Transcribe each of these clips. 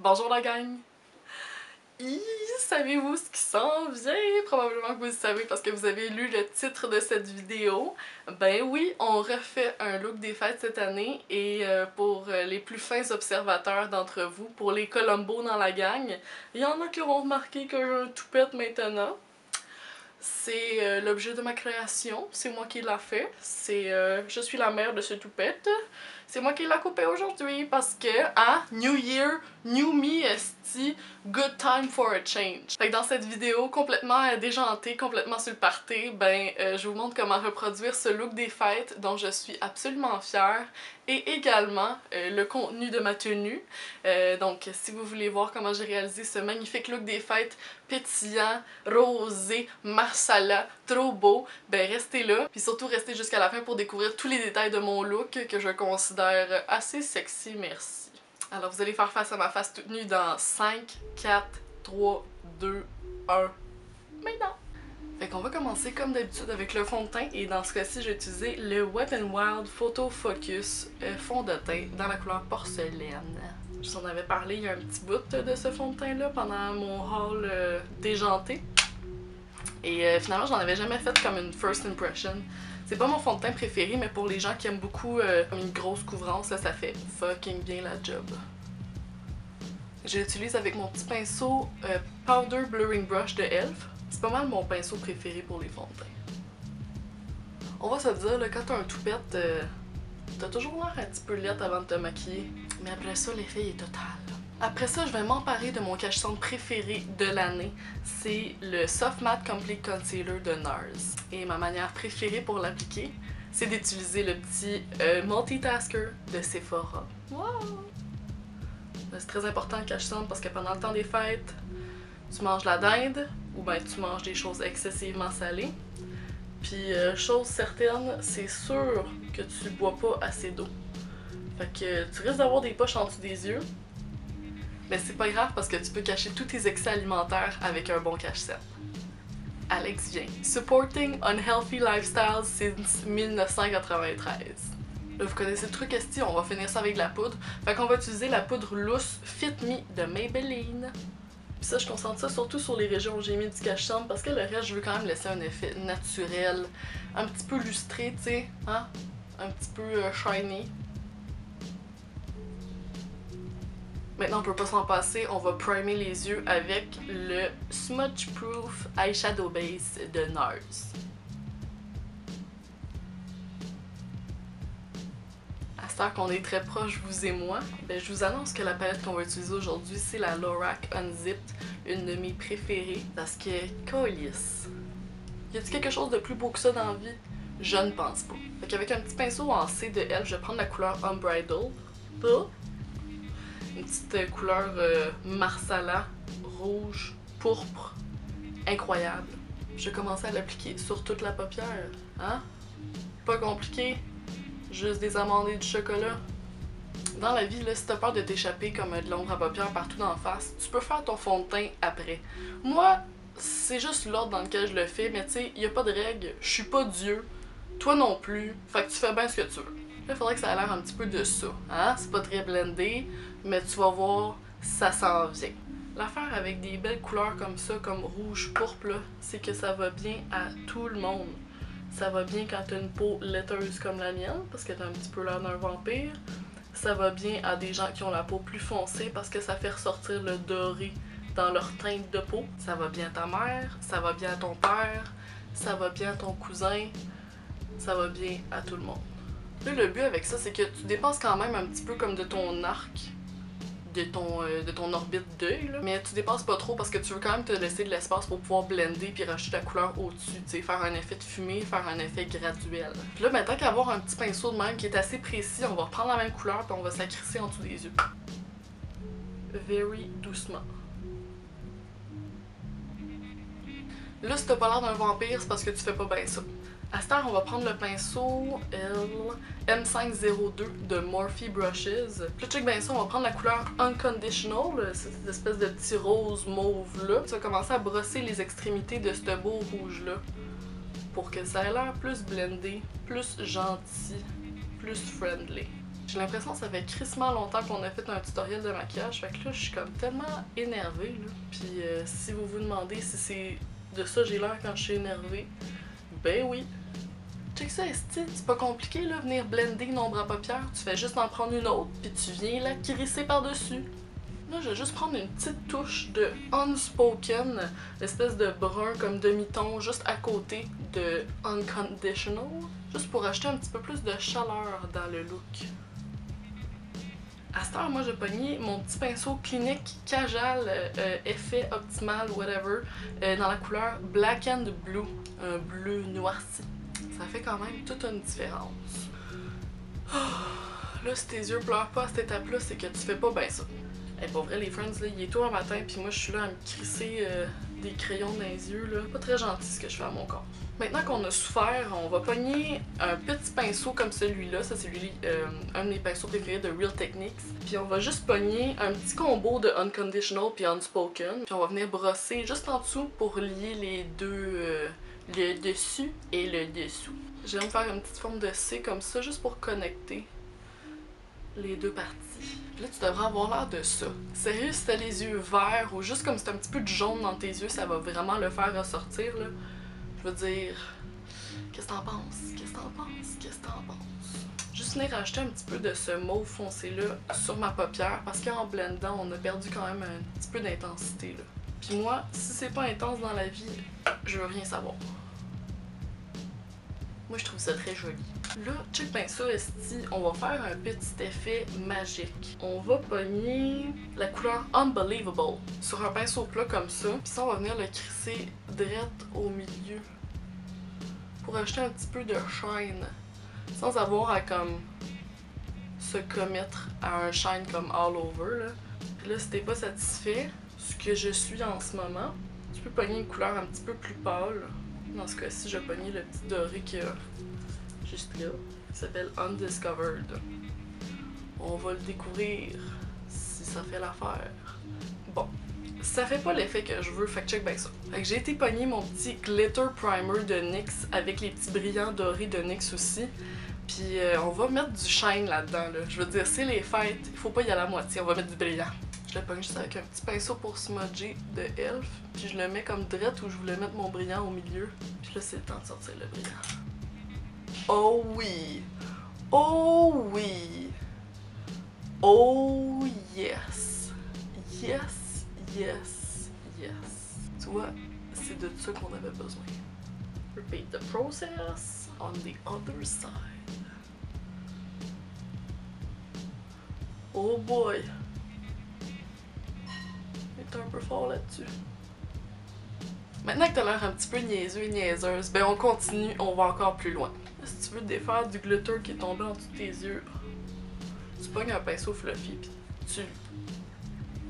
Bonjour la gang! Savez-vous ce qui s'en vient? Probablement que vous le savez parce que vous avez lu le titre de cette vidéo. Ben oui, on refait un look des fêtes cette année et pour les plus fins observateurs d'entre vous, pour les Columbo dans la gang, il y en a qui auront remarqué que j'ai un toupette maintenant. C'est l'objet de ma création, c'est moi qui l'a fait, je suis la mère de ce toupette. C'est moi qui l'a coupé aujourd'hui parce que, New Year, New Me, esti, good time for a change. Fait que dans cette vidéo complètement déjantée, complètement sur le party, je vous montre comment reproduire ce look des fêtes dont je suis absolument fière et également le contenu de ma tenue. Donc si vous voulez voir comment j'ai réalisé ce magnifique look des fêtes pétillant, rosé, marsala, trop beau, restez là. Puis surtout restez jusqu'à la fin pour découvrir tous les détails de mon look que je considère assez sexy, merci. Alors vous allez faire face à ma face toute nue dans 5, 4, 3, 2, 1, maintenant! Fait qu'on va commencer comme d'habitude avec le fond de teint et dans ce cas-ci j'ai utilisé le Wet n Wild Photo Focus fond de teint dans la couleur porcelaine. Je vous en avais parlé il y a un petit bout de ce fond de teint là pendant mon haul déjanté. Et finalement j'en avais jamais fait comme une first impression. C'est pas mon fond de teint préféré, mais pour les gens qui aiment beaucoup une grosse couvrance, là, ça fait fucking bien la job. J'utilise avec mon petit pinceau Powder Blurring Brush de e.l.f. C'est pas mal mon pinceau préféré pour les fonds de teint. On va se dire, là, quand t'as un toupette, t'as toujours l'air un petit peu laite avant de te maquiller. Mais après ça, l'effet est total. Après ça, je vais m'emparer de mon cache-cendre préféré de l'année. C'est le Soft Matte Complete Concealer de NARS. Et ma manière préférée pour l'appliquer, c'est d'utiliser le petit Multitasker de Sephora. Wow! C'est très important le cache-cendre parce que pendant le temps des fêtes, tu manges la dinde ou tu manges des choses excessivement salées. Puis, chose certaine, c'est sûr que tu bois pas assez d'eau. Fait que tu risques d'avoir des poches en dessous des yeux. Mais c'est pas grave parce que tu peux cacher tous tes excès alimentaires avec un bon cache-cerne. Alex vient. Supporting unhealthy lifestyles since 1993. Là, vous connaissez le truc, esti, on va finir ça avec de la poudre. Fait qu'on va utiliser la poudre lousse Fit Me de Maybelline. Puis ça, je concentre ça surtout sur les régions où j'ai mis du cache-cendre parce que le reste, je veux quand même laisser un effet naturel, un petit peu lustré, tu sais, hein? Un petit peu shiny. Maintenant, on peut pas s'en passer, on va primer les yeux avec le Smudge Proof Eyeshadow Base de NARS. À cette heure qu'on est très proche, vous et moi, je vous annonce que la palette qu'on va utiliser aujourd'hui, c'est la Lorac Unzipped, une de mes préférées, parce que, colisse. Y a-t-il quelque chose de plus beau que ça dans la vie? Je ne pense pas. Fait qu'avec un petit pinceau en C de e.l.f., je vais prendre la couleur Unbridled. Une petite couleur marsala, rouge, pourpre, incroyable. Je vais commencer à l'appliquer sur toute la paupière, hein? Pas compliqué, juste des amandes et du chocolat. Dans la vie, là, si t'as peur de t'échapper comme de l'ombre à paupières partout d'en face, tu peux faire ton fond de teint après. Moi, c'est juste l'ordre dans lequel je le fais, mais tu sais, y a pas de règle, je suis pas Dieu, toi non plus, fait que tu fais bien ce que tu veux. Là, il faudrait que ça ait l'air un petit peu de ça, hein? C'est pas très blendé, mais tu vas voir, ça s'en vient. L'affaire avec des belles couleurs comme ça, comme rouge, pourpre, c'est que ça va bien à tout le monde. Ça va bien quand t'as une peau laiteuse comme la mienne, parce que t'as un petit peu l'air d'un vampire. Ça va bien à des gens qui ont la peau plus foncée, parce que ça fait ressortir le doré dans leur teinte de peau. Ça va bien à ta mère, ça va bien à ton père, ça va bien à ton cousin, ça va bien à tout le monde. Là, le but avec ça, c'est que tu dépasses quand même un petit peu comme de ton arc, de ton orbite d'œil, mais tu dépasses pas trop parce que tu veux quand même te laisser de l'espace pour pouvoir blender puis rajouter ta couleur au-dessus, tu sais, faire un effet de fumée, faire un effet graduel. Puis là, tant qu'à avoir un petit pinceau de même qui est assez précis, on va reprendre la même couleur puis on va s'accrisser en dessous des yeux. Very doucement. Là, si t'as pas l'air d'un vampire, c'est parce que tu fais pas bien ça. À cette heure, on va prendre le pinceau M502 de Morphe Brushes. Puis là, check bien ça, on va prendre la couleur Unconditional, cette espèce de petit rose mauve là. Tu vas commencer à brosser les extrémités de ce beau rouge là pour que ça ait l'air plus blendé, plus gentil, plus friendly. J'ai l'impression que ça fait crissement longtemps qu'on a fait un tutoriel de maquillage, fait que là je suis comme tellement énervée là. Puis si vous vous demandez si c'est de ça j'ai l'air quand je suis énervée, ben oui. Check ça, esti, c'est pas compliqué là, venir blender une ombre à paupières, tu fais juste en prendre une autre, puis tu viens la crisser par-dessus. Là, je vais juste prendre une petite touche de Unspoken, l'espèce de brun comme demi-ton, juste à côté de Unconditional, juste pour ajouter un petit peu plus de chaleur dans le look. À cette heure, moi, j'ai pogné mon petit pinceau Clinique Kajal effet optimal, whatever, dans la couleur Black and Blue, un bleu noirci. Ça fait quand même toute une différence. Oh, là, si tes yeux pleurent pas à cette étape-là, c'est que tu fais pas bien ça. Hey, pour vrai, les friends, là, il est tôt un matin, puis moi, je suis là à me crisser des crayons dans les yeux, là. Pas très gentil ce que je fais à mon corps. Maintenant qu'on a souffert, on va pogner un petit pinceau comme celui-là. Ça, c'est un de mes pinceaux préférés de Real Techniques. Puis on va juste pogner un petit combo de Unconditional puis Unspoken. Puis on va venir brosser juste en dessous pour lier les deux, le dessus et le dessous. J'aime faire une petite forme de C comme ça, juste pour connecter les deux parties. Puis là, tu devrais avoir l'air de ça. Sérieux, si t'as les yeux verts ou juste comme si t'as un petit peu de jaune dans tes yeux, ça va vraiment le faire ressortir, là. Je veux dire, qu'est-ce que t'en penses? Qu'est-ce que t'en penses? Qu'est-ce que t'en penses? Juste venir rajouter un petit peu de ce mauve foncé-là sur ma paupière, parce qu'en blendant, on a perdu quand même un petit peu d'intensité, là. Puis moi, si c'est pas intense dans la vie, je veux rien savoir. Moi, je trouve ça très joli. Là, check bien ça, esti, on va faire un petit effet magique. On va pogner la couleur Unbelievable sur un pinceau plat comme ça. Puis ça, on va venir le crisser direct au milieu pour ajouter un petit peu de shine, sans avoir à comme se commettre à un shine comme all over, là. Puis là, si t'es pas satisfait, ce que je suis en ce moment, tu peux pogner une couleur un petit peu plus pâle. Dans ce cas-ci, je vais pogner le petit doré qu'il y a juste là, qui s'appelle Undiscovered. On va le découvrir si ça fait l'affaire. Bon, ça fait pas l'effet que je veux, fait que check bien ça. Fait que j'ai été pogner mon petit Glitter Primer de NYX avec les petits brillants dorés de NYX aussi. Puis on va mettre du shine là-dedans, là. Je veux dire, c'est les fêtes, il faut pas y aller à moitié, on va mettre du brillant. Je le pogne juste avec un petit pinceau pour smudger de Elf, puis je le mets comme direct où je voulais mettre mon brillant au milieu. Puis là, c'est le temps de sortir le brillant. Oh oui! Oh oui! Oh yes! Yes, yes, yes. Tu vois, c'est de ça qu'on avait besoin. Repeat the process on the other side. Oh boy! T'es un peu fort là-dessus. Maintenant que t'as l'air un petit peu niaiseux et niaiseuse, ben on continue, on va encore plus loin. Si tu veux te défaire du glitter qui est tombé en dessous de tes yeux, tu pognes un pinceau fluffy pis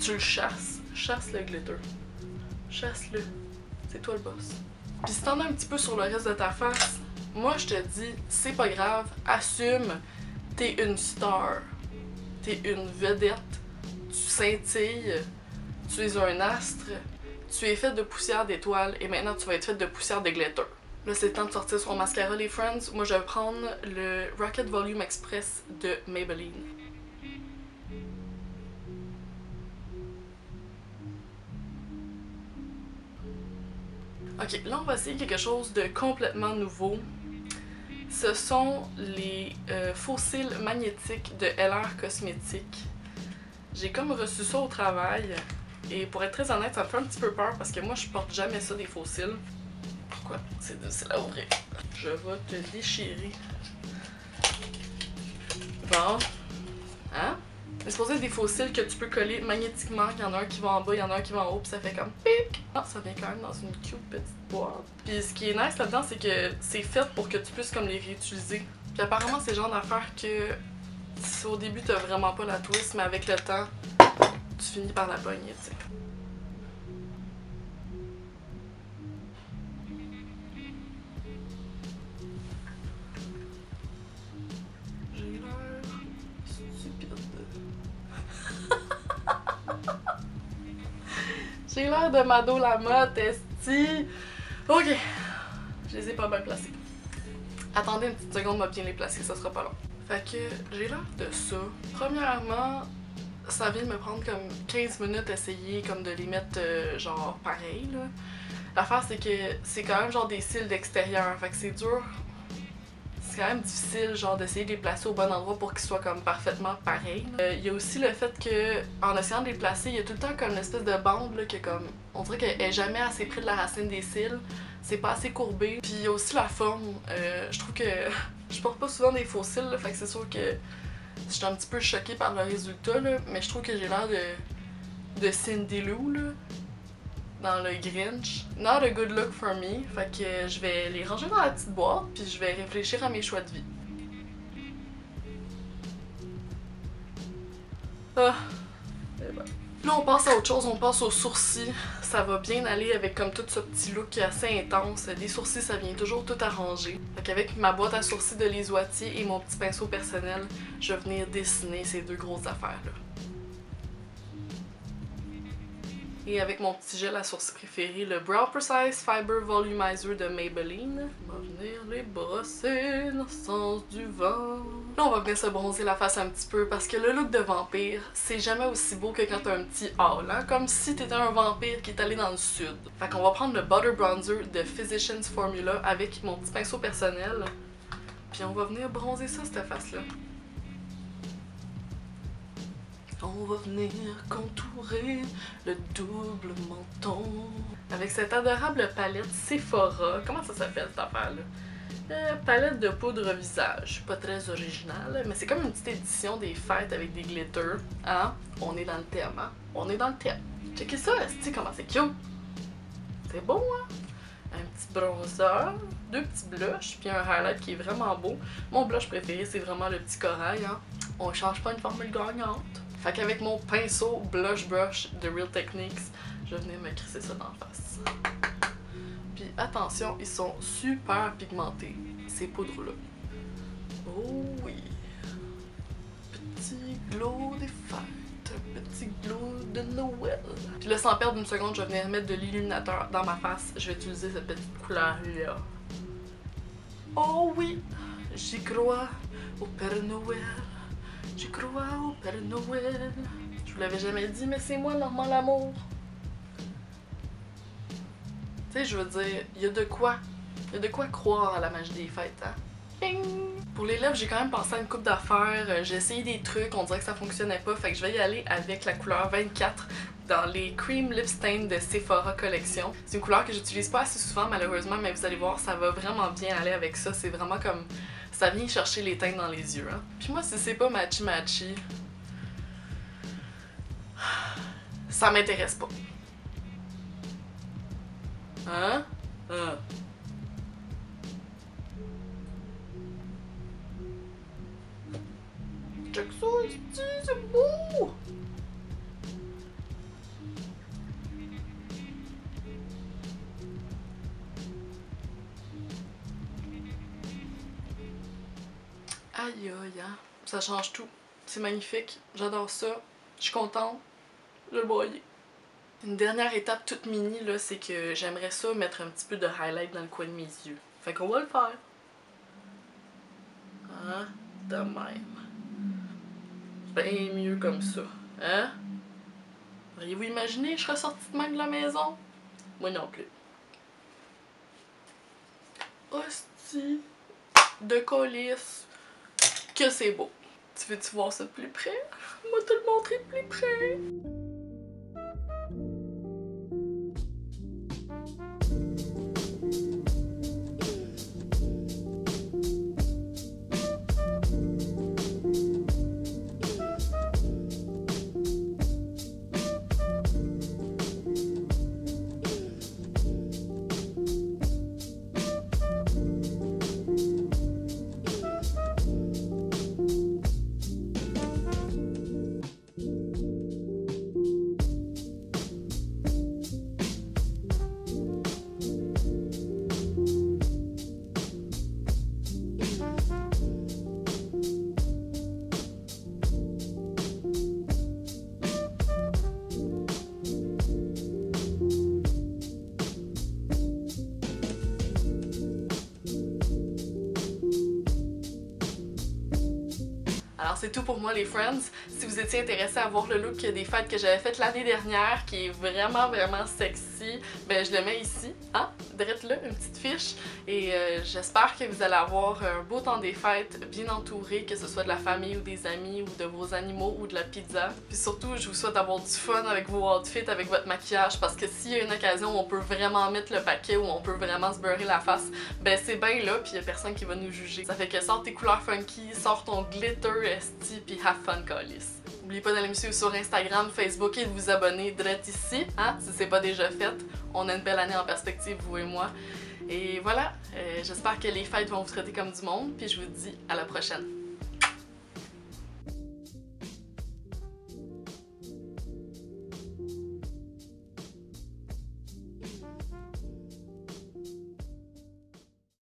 tu le chasses. Chasse le glitter. Chasse-le. C'est toi le boss. Pis si t'en as un petit peu sur le reste de ta face, moi je te dis, c'est pas grave, assume, t'es une star. T'es une vedette. Tu scintilles. Tu es un astre, tu es faite de poussière d'étoiles et maintenant tu vas être faite de poussière de glitter. Là, c'est le temps de sortir son mascara, les friends. Moi, je vais prendre le Rocket Volume Express de Maybelline. Ok, là, on va essayer quelque chose de complètement nouveau. Ce sont les fossiles magnétiques de LR Cosmétiques. J'ai comme reçu ça au travail. Et pour être très honnête, ça me fait un petit peu peur parce que moi, je porte jamais ça des fossiles. Pourquoi? C'est difficile à ouvrir. Je vais te déchirer. Bon. Hein? C'est supposé être des fossiles que tu peux coller magnétiquement. Il y en a un qui va en bas, il y en a un qui va en haut, puis ça fait comme pic! Ah, ça vient quand même dans une cute petite boîte. Puis ce qui est nice là-dedans, c'est que c'est fait pour que tu puisses comme les réutiliser. Puis apparemment, c'est le genre d'affaire que au début, t'as vraiment pas la twist, mais avec le temps, tu finis par la pogner, tu sais. J'ai l'air stupide. J'ai l'air de Mado Lamotte, esti. Ok, je les ai pas bien placés. Attendez une petite seconde, on va bien les placer, ça sera pas long. Fait que j'ai l'air de ça. Premièrement, ça vient de me prendre comme 15 minutes à essayer comme de les mettre genre pareil là. L'affaire c'est que c'est quand même genre des cils d'extérieur, fait que c'est dur. C'est quand même difficile genre d'essayer de les placer au bon endroit pour qu'ils soient comme parfaitement pareils. Il y a aussi le fait que en essayant de les placer, il y a tout le temps comme une espèce de bande là, que comme on dirait qu'elle est jamais assez près de la racine des cils. C'est pas assez courbé. Puis il y a aussi la forme. Je trouve que je porte pas souvent des faux cils, là, fait que c'est sûr que je suis un petit peu choquée par le résultat, là, mais je trouve que j'ai l'air de Cindy Lou là, dans le Grinch. Not a good look for me, fait que je vais les ranger dans la petite boîte puis je vais réfléchir à mes choix de vie. Ah, et ben. Là on passe à autre chose, on passe aux sourcils. Ça va bien aller avec comme tout ce petit look assez intense. Des sourcils ça vient toujours tout arranger. Fait qu'avec ma boîte à sourcils de Lise Wattier et mon petit pinceau personnel, je vais venir dessiner ces deux grosses affaires là. Et avec mon petit gel à sourcils préféré, le Brow Precise Fiber Volumizer de Maybelline. On va venir les brosser dans le sens du vent. Là, on va venir se bronzer la face un petit peu parce que le look de vampire, c'est jamais aussi beau que quand t'as un petit hâle, hein? Comme si t'étais un vampire qui est allé dans le sud. Fait qu'on va prendre le Butter Bronzer de Physicians Formula avec mon petit pinceau personnel. Puis on va venir bronzer ça, cette face-là. On va venir contourer le double menton avec cette adorable palette Sephora. Comment ça s'appelle cette affaire-là? Palette de poudre visage. Pas très originale, mais c'est comme une petite édition des fêtes avec des glitters. Hein? On est dans le thème, hein? On est dans le thème. Checkez ça, est-ce comment c'est cute? C'est beau, hein? Un petit bronzer, deux petits blushs, puis un highlight qui est vraiment beau. Mon blush préféré, c'est vraiment le petit corail, hein? On change pas une formule gagnante. Fait qu'avec mon pinceau Blush Brush de Real Techniques, je vais venir me crisser ça dans la face. Puis attention, ils sont super pigmentés, ces poudres-là. Oh oui! Petit glow des fêtes, un petit glow de Noël. Puis là, sans perdre une seconde, je vais venir mettre de l'illuminateur dans ma face. Je vais utiliser cette petite couleur-là. Oh oui! J'y crois au Père Noël. J'y crois au Père Noël. Je vous l'avais jamais dit, mais c'est moi, Normand Lamour. Tu sais, je veux dire, il y a de quoi croire à la magie des fêtes, hein? Bing! Pour les lèvres, j'ai quand même pensé à une coupe d'affaires. J'ai essayé des trucs, on dirait que ça fonctionnait pas, fait que je vais y aller avec la couleur 24 dans les Cream Lip Stain de Sephora Collection. C'est une couleur que j'utilise pas assez souvent, malheureusement, mais vous allez voir, ça va vraiment bien aller avec ça. C'est vraiment comme... ça vient chercher les teintes dans les yeux, hein. Puis moi, si c'est pas matchy-matchy, ça m'intéresse pas. Hein? Check ça, c'est beau! Aïe aïe, hein? Ça change tout. C'est magnifique. J'adore ça. Je suis contente. Je vais le broyer. Une dernière étape toute mini, là, c'est que j'aimerais ça mettre un petit peu de highlight dans le coin de mes yeux. Fait qu'on va le faire. Hein? De même. Bien mieux comme ça. Hein? Auriez-vous imaginé que je serais sortie de même de la maison? Moi non plus. Hostie de colis. Que c'est beau. Tu veux-tu voir ça de plus près? Moi te le montrer de plus près. c'est tout pour moi les friends. Si vous étiez intéressés à voir le look des fêtes que j'avais fait l'année dernière, qui est vraiment sexy, ben je le mets ici, hein, direct là, une petite fiche. Et j'espère que vous allez avoir un beau temps des fêtes, bien entouré, que ce soit de la famille ou des amis ou de vos animaux ou de la pizza. Puis surtout, je vous souhaite d'avoir du fun avec vos outfits, avec votre maquillage, parce que s'il y a une occasion où on peut vraiment mettre le paquet, où on peut vraiment se beurrer la face, ben c'est bien là, puis y a personne qui va nous juger. Ça fait que sors tes couleurs funky, sors ton glitter esti, puis have fun, calice. N'oubliez pas d'aller me suivre sur Instagram, Facebook et de vous abonner direct ici, hein, si c'est pas déjà fait. On a une belle année en perspective, vous et moi. Et voilà, j'espère que les fêtes vont vous traiter comme du monde, puis je vous dis à la prochaine.